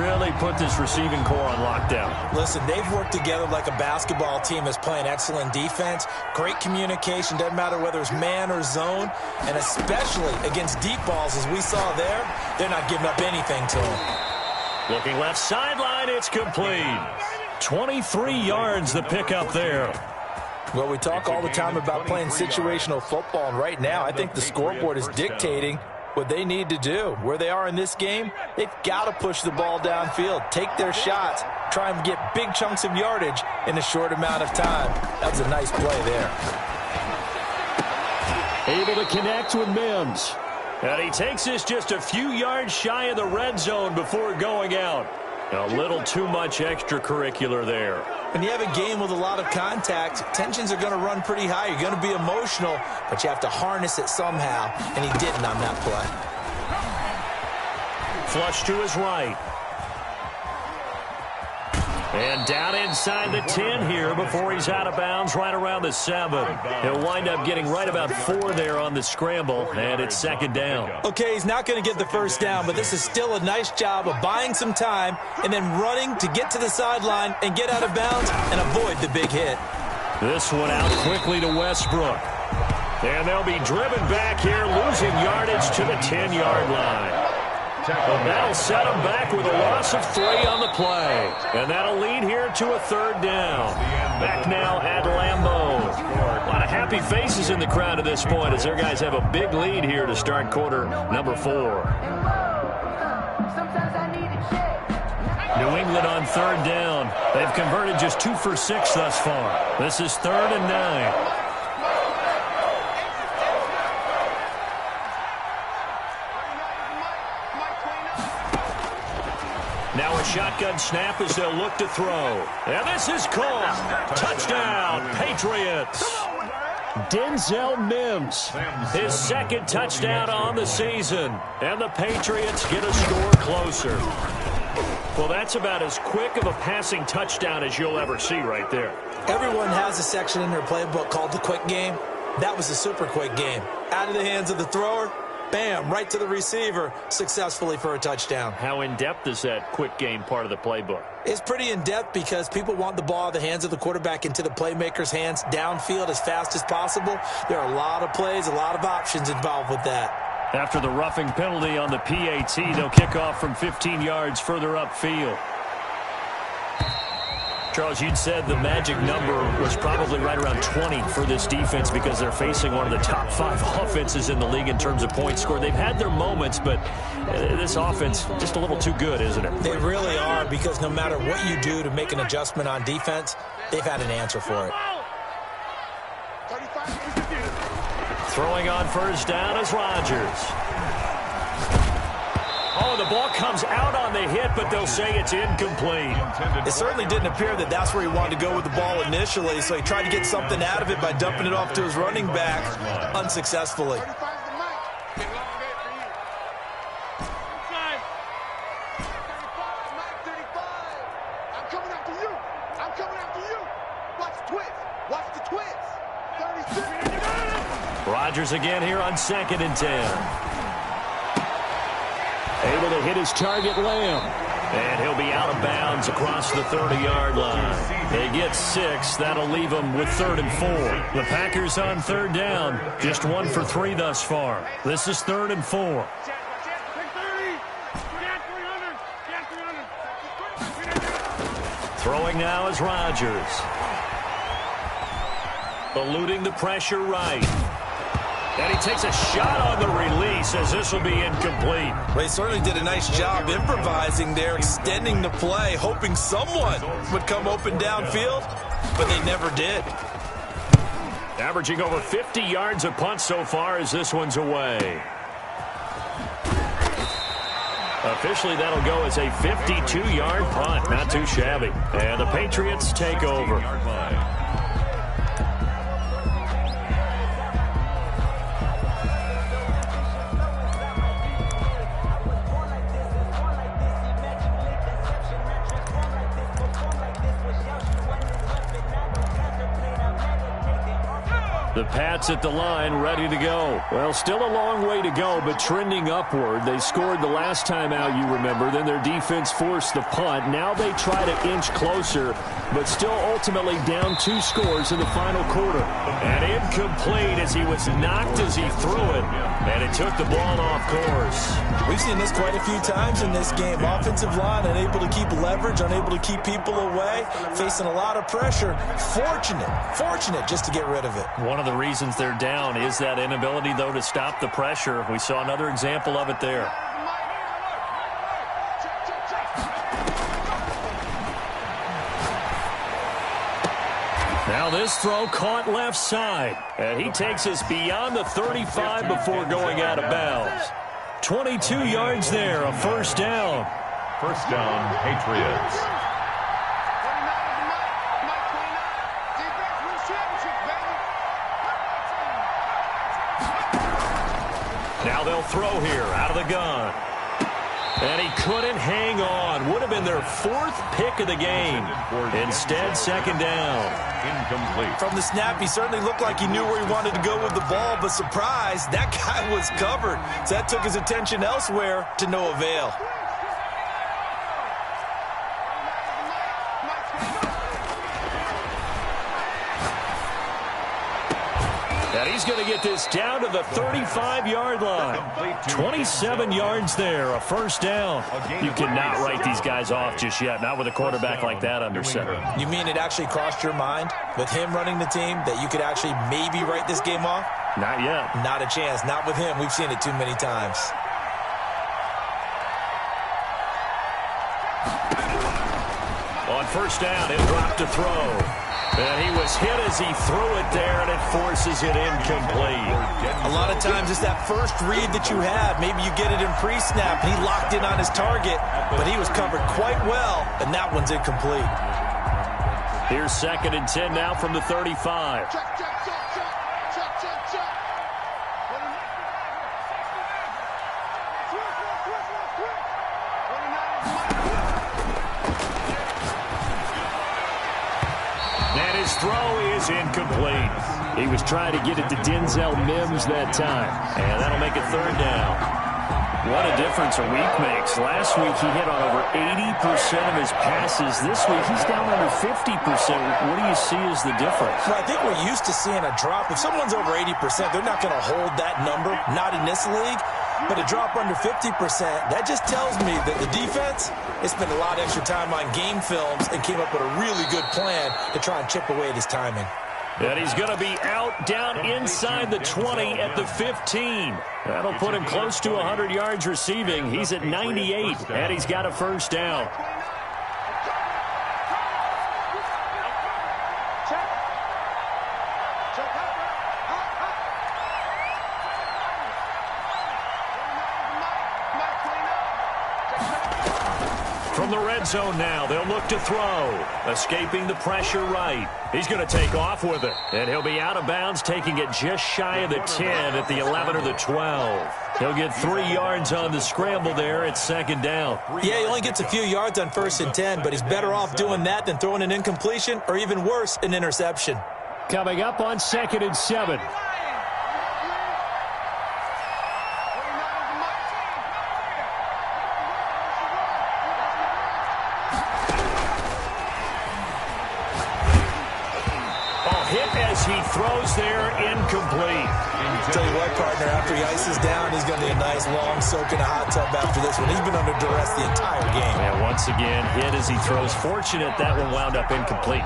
really put this receiving core on lockdown. Listen, they've worked together like a basketball team that's playing excellent defense. Great communication, doesn't matter whether it's man or zone. And especially against deep balls, as we saw there, they're not giving up anything to them. Looking left sideline, it's complete. 23 yards the pickup there. Well, we talk all the time about playing situational football, and right now I think the scoreboard is dictating what they need to do. Where they are in this game, they've got to push the ball downfield, take their shots, try and get big chunks of yardage in a short amount of time. That was a nice play there. Able to connect with Mims. And he takes this just a few yards shy of the red zone before going out. A little too much extracurricular there. When you have a game with a lot of contact, tensions are going to run pretty high. You're going to be emotional, but you have to harness it somehow, and he didn't on that play. Flush to his right. And down inside the 10 here before he's out of bounds, right around the 7. He'll wind up getting right about 4 there on the scramble, and it's 2nd down. Okay, he's not going to get the first down, but this is still a nice job of buying some time and then running to get to the sideline and get out of bounds and avoid the big hit. This one out quickly to Westbrook. And they'll be driven back here, losing yardage to the 10-yard line. And that'll set them back with a loss of 3 on the play. And that'll lead here to a 3rd down. Back now at Lambeau. A lot of happy faces in the crowd at this point as their guys have a big lead here to start quarter number 4. New England on 3rd down. They've converted just 2 for 6 thus far. This is 3rd and 9. Now a shotgun snap as they'll look to throw. And this is caught. Touchdown, Patriots. Denzel Mims, his 2nd touchdown on the season. And the Patriots get a score closer. Well, that's about as quick of a passing touchdown as you'll ever see right there. Everyone has a section in their playbook called the quick game. That was a super quick game. Out of the hands of the thrower, bam, right to the receiver, successfully for a touchdown. How in-depth is that quick game part of the playbook? It's pretty in-depth because people want the ball out of the hands of the quarterback into the playmaker's hands downfield as fast as possible. There are a lot of plays, a lot of options involved with that. After the roughing penalty on the PAT, they'll kick off from 15 yards further upfield. Charles, you'd said the magic number was probably right around 20 for this defense because they're facing one of the top 5 offenses in the league in terms of points scored. They've had their moments, but this offense just a little too good, isn't it? They really are, because no matter what you do to make an adjustment on defense, they've had an answer for it. Throwing on first down is Rodgers. Oh, the ball comes out on the hit, but they'll say it's incomplete. It certainly didn't appear that that's where he wanted to go with the ball initially, so he tried to get something out of it by dumping it off to his running back unsuccessfully. Rodgers again here on 2nd and 10. Able to hit his target, Lamb. And he'll be out of bounds across the 30-yard line. They get 6. That'll leave them with 3rd and 4. The Packers on 3rd down. Just 1 for 3 thus far. This is 3rd and 4. Throwing now is Rodgers. Eluding the pressure right. And he takes a shot on the release as this will be incomplete. Well, he certainly did a nice job improvising there, extending the play, hoping someone would come open downfield, but they never did. Averaging over 50 yards a punt so far as this one's away. Officially, that'll go as a 52-yard punt. Not too shabby. And the Patriots take over. The Pats at the line, ready to go. Well, still a long way to go, but trending upward. They scored the last time out, you remember. Then their defense forced the punt. Now they try to inch closer, but still ultimately down 2 scores in the final quarter. And incomplete as he was knocked as he threw it, and it took the ball off course. We've seen this quite a few times in this game. Offensive line unable to keep leverage, unable to keep people away, facing a lot of pressure. Fortunate just to get rid of it. One of the reasons they're down is that inability, though, to stop the pressure. We saw another example of it there. Now this throw caught left side, and he takes us beyond the 35 before going out of bounds. 22 yards there, a first down. First down, Patriots. Now they'll throw here out of the gun. And he couldn't hang on. Would have been their 4th pick of the game. Instead, 2nd down. Incomplete. From the snap, he certainly looked like he knew where he wanted to go with the ball, but surprise, that guy was covered. So that took his attention elsewhere to no avail. And he's going to get this down to the 35-yard line. 27 yards there, a first down. You cannot write these guys off just yet, not with a quarterback like that under center. You mean it actually crossed your mind with him running the team that you could actually maybe write this game off? Not yet. Not a chance. Not with him. We've seen it too many times. On first down, he'll drop to throw. And he was hit as he threw it there, and it forces it incomplete. A lot of times it's that first read that you have. Maybe you get it in pre-snap, and he locked in on his target, but he was covered quite well, and that one's incomplete. Here's 2nd and 10 now from the 35. His throw is incomplete. He was trying to get it to Denzel Mims that time. And that'll make it 3rd down. What a difference a week makes. Last week he hit on over 80% of his passes. This week he's down under 50%. What do you see as the difference? Well, I think we're used to seeing a drop. If someone's over 80%, they're not going to hold that number. Not in this league. But to drop under 50%, that just tells me that the defense has spent a lot of extra time on game films and came up with a really good plan to try and chip away at his timing. And he's going to be out down inside the 20 at the 15. That'll put him close to 100 yards receiving. He's at 98, and he's got a first down. From the red zone now, they'll look to throw. Escaping the pressure right. He's going to take off with it. And he'll be out of bounds, taking it just shy of the 10 at the 11 or the 12. He'll get 3 yards on the scramble there at second down. Yeah, he only gets a few yards on 1st and 10, but he's better off doing that than throwing an incompletion or even worse, an interception. Coming up on 2nd and 7. He throws there, incomplete. Tell you what, partner, after he ices down, he's going to need a nice long soak in a hot tub after this one. He's been under duress the entire game. And once again, hit as he throws. Fortunate that one wound up incomplete.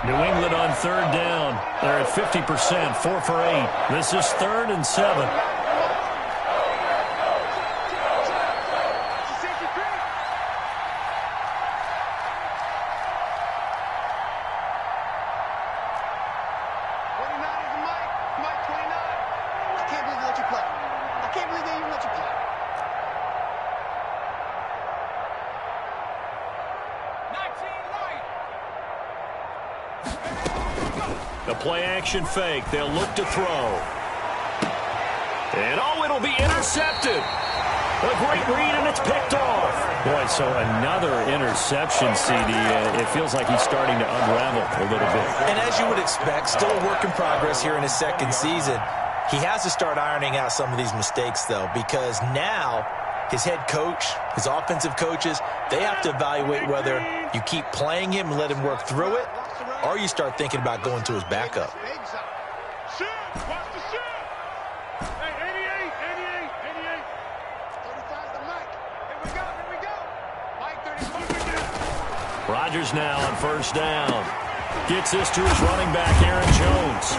New England on 3rd down. They're at 50%, 4 for 8. This is 3rd and 7. The play-action fake. They'll look to throw. And, oh, it'll be intercepted. A great read, and it's picked off. Boy, so another interception, CD. It feels like he's starting to unravel a little bit. And as you would expect, still a work in progress here in his 2nd season. He has to start ironing out some of these mistakes, though, because now his head coach, his offensive coaches, they have to evaluate whether you keep playing him and let him work through it, or you start thinking about going to his backup. Rodgers now on 1st down. Gets this to his running back, Aaron Jones.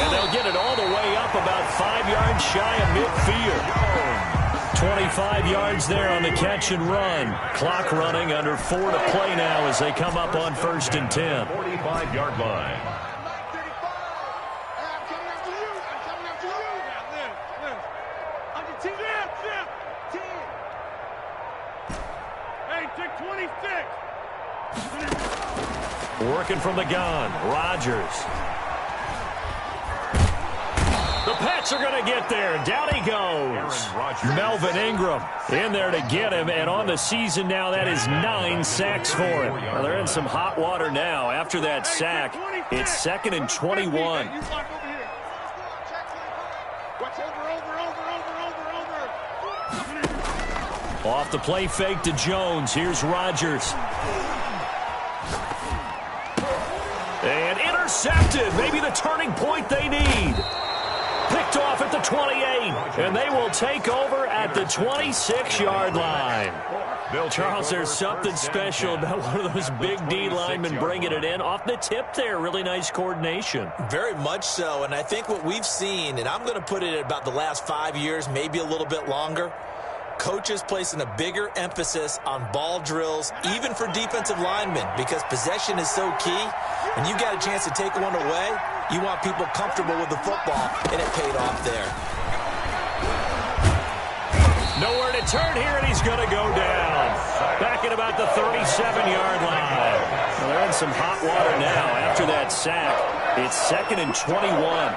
And they'll get it all the way up about 5 yards shy of midfield. 25 yards there on the catch and run. Clock running under 4 to play now as they come up on 1st and 10. 45-yard line. Working from the gun, Rodgers. The Pats are going to get there. Down he goes. Melvin Ingram in there to get him. And on the season now, that is 9 sacks for him. Well, they're in some hot water now. After that sack, it's 2nd and 21. Off the play fake to Jones. Here's Rodgers. And intercepted. Maybe the turning point they need. Picked off at the 28, and they will take over at the 26-yard line. Charles, there's something special about one of those big D linemen bringing it in. Off the tip there, really nice coordination. Very much so, and I think what we've seen, and I'm going to put it at about the last 5 years, maybe a little bit longer, coaches placing a bigger emphasis on ball drills, even for defensive linemen, because possession is so key. When you got a chance to take one away, you want people comfortable with the football, and it paid off there. Nowhere to turn here, and he's going to go down. Back at about the 37-yard line. Well, they're in some hot water now after that sack. It's 2nd and 21.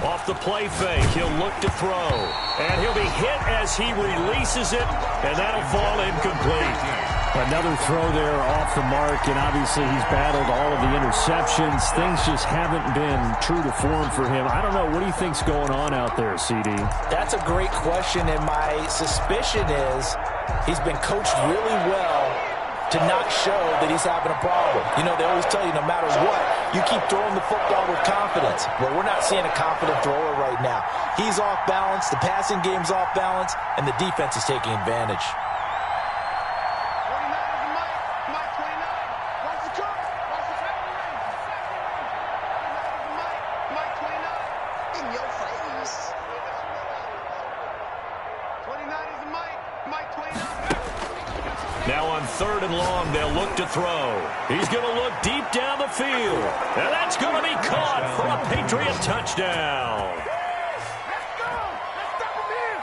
Off the play fake, he'll look to throw. And he'll be hit as he releases it, and that'll fall incomplete. Another throw there off the mark, and obviously he's battled all of the interceptions. Things just haven't been true to form for him. I don't know. What do you think's going on out there, CD? That's a great question, and my suspicion is he's been coached really well to not show that he's having a problem. You know, they always tell you no matter what, you keep throwing the football with confidence. Well, we're not seeing a confident thrower right now. He's off balance, the passing game's off balance, and the defense is taking advantage. Now on 3rd and long, they'll look to throw. He's going to look deep down the field. And that's going to be caught for a Patriot touchdown.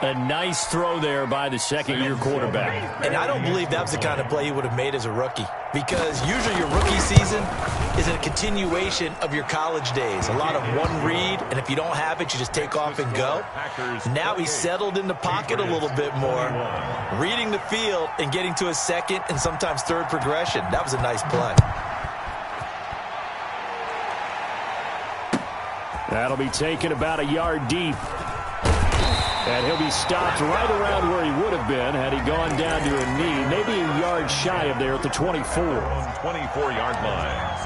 A nice throw there by the second-year quarterback. And I don't believe that was the kind of play he would have made as a rookie. Because usually your rookie season is a continuation of your college days. A lot of one read, and if you don't have it, you just take off and go. Now he's settled in the pocket a little bit more, reading the field and getting to his second and sometimes third progression. That was a nice play. That'll be taken about a yard deep. And he'll be stopped right around where he would have been had he gone down to a knee, maybe a yard shy of there at the 24. 24-yard line.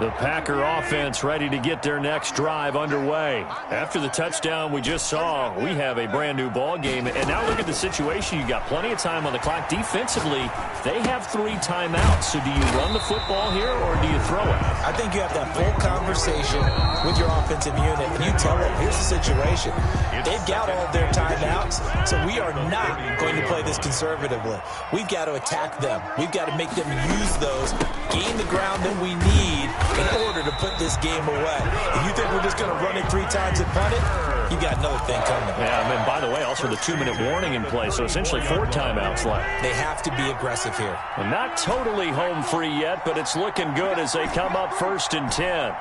The Packer offense ready to get their next drive underway. After the touchdown we just saw, we have a brand new ball game. And now look at the situation. You got plenty of time on the clock. Defensively, they have 3 timeouts. So do you run the football here or do you throw it? I think you have that full conversation with your offensive unit, and you tell them, here's the situation. They've got all of their timeouts, so we are not going to play this conservatively. We've got to attack them. We've got to make them use those, gain the ground that we need in order to put this game away. If you think we're just going to run it 3 times and punt it, you got another thing coming. Yeah, and by the way, also the 2-minute warning in play, so essentially 4 timeouts left. They have to be aggressive here. And not totally home free yet, but it's looking good as they come up 1st and 10.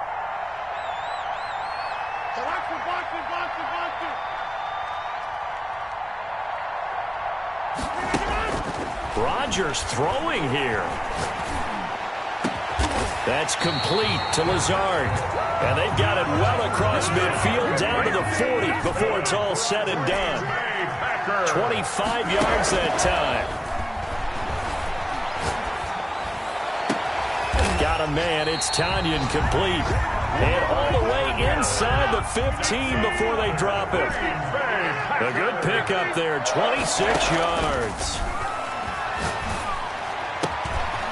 Rodgers throwing here. That's complete to Lazard. And they've got it well across midfield down to the 40 before it's all said and done. 25 yards that time. Got a man. It's Tanyan complete. And all the way inside the 15 before they drop it. A good pickup there, 26 yards.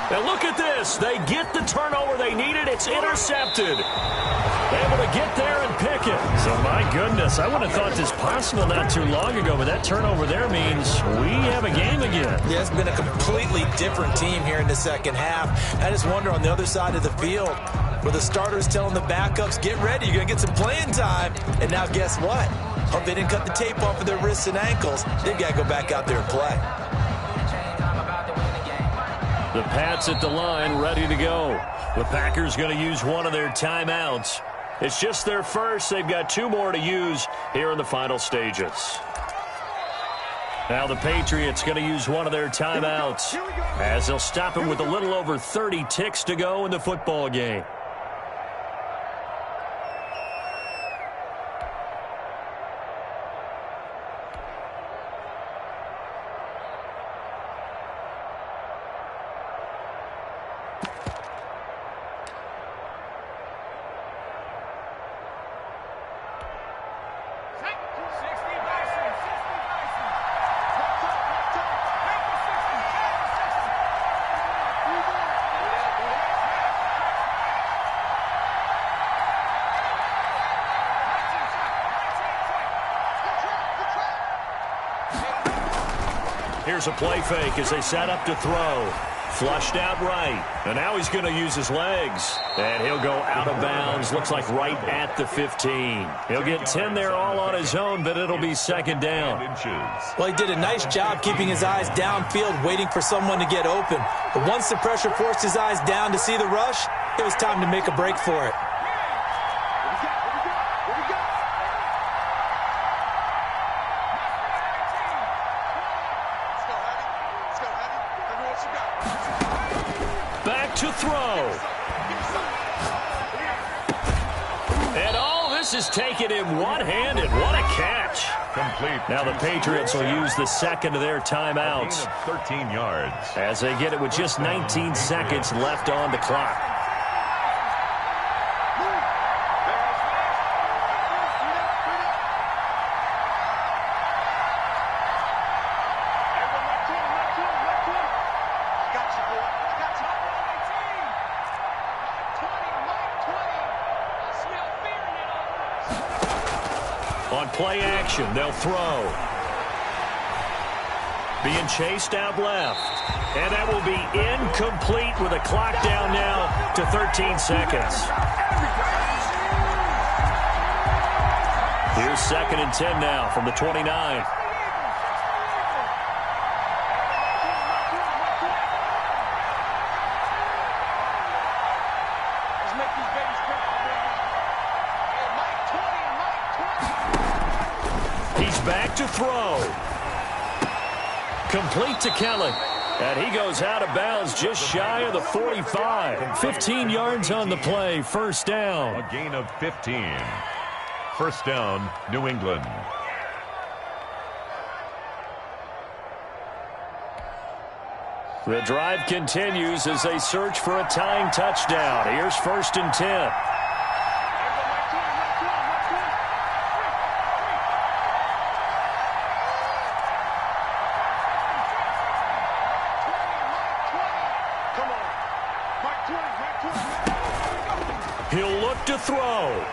Now look at this. They get the turnover they needed. It's intercepted. Able to get there and pick it. So, my goodness, I would have thought this possible not too long ago, but that turnover there means we have a game again. Yeah, it's been a completely different team here in the second half. I just wonder on the other side of the field where the starters telling the backups, get ready, you're going to get some playing time. And now guess what? Hope they didn't cut the tape off of their wrists and ankles. They've got to go back out there and play. The Pats at the line, ready to go. The Packers going to use one of their timeouts. It's just their first. They've got 2 more to use here in the final stages. Now the Patriots going to use one of their timeouts as they'll stop it with a little over 30 ticks to go in the football game. Here's a play fake as they set up to throw. Flushed out right. And now he's going to use his legs. And he'll go out of bounds. Looks like right at the 15. He'll get 10 there all on his own, but it'll be second down. Well, he did a nice job keeping his eyes downfield, waiting for someone to get open. But once the pressure forced his eyes down to see the rush, it was time to make a break for it. To throw. And all this is taken in one-handed. What a catch. Complete. Now the Patriots will use the second of their timeouts. A gain of 13 yards. As they get it with just 19 seconds left on the clock. On play action, they'll throw. Being chased out left. And that will be incomplete with a clock down now to 13 seconds. Here's 2nd and 10 now from the 29. Back to throw. Complete to Kelly. And he goes out of bounds just shy of the 45. 15 yards on the play. First down. A gain of 15. First down, New England. The drive continues as they search for a tying touchdown. Here's 1st and 10. He'll look to throw.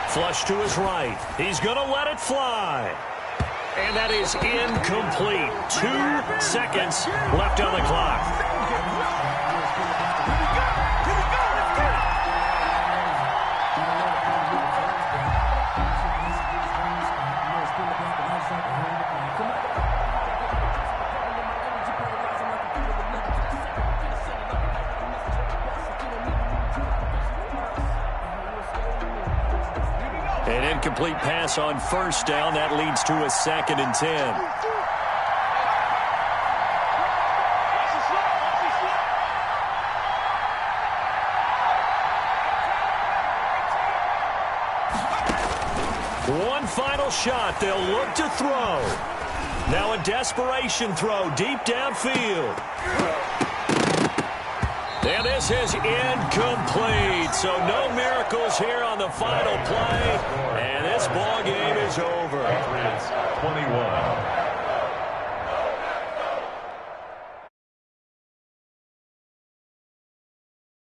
Flush to his right. He's going to let it fly. And that is incomplete. 2 seconds left on the clock. An incomplete pass on first down. That leads to a 2nd and 10. One final shot. They'll look to throw. Now a desperation throw deep downfield. And this is incomplete. So no miracles here on the final play. And this ball game is over. 21.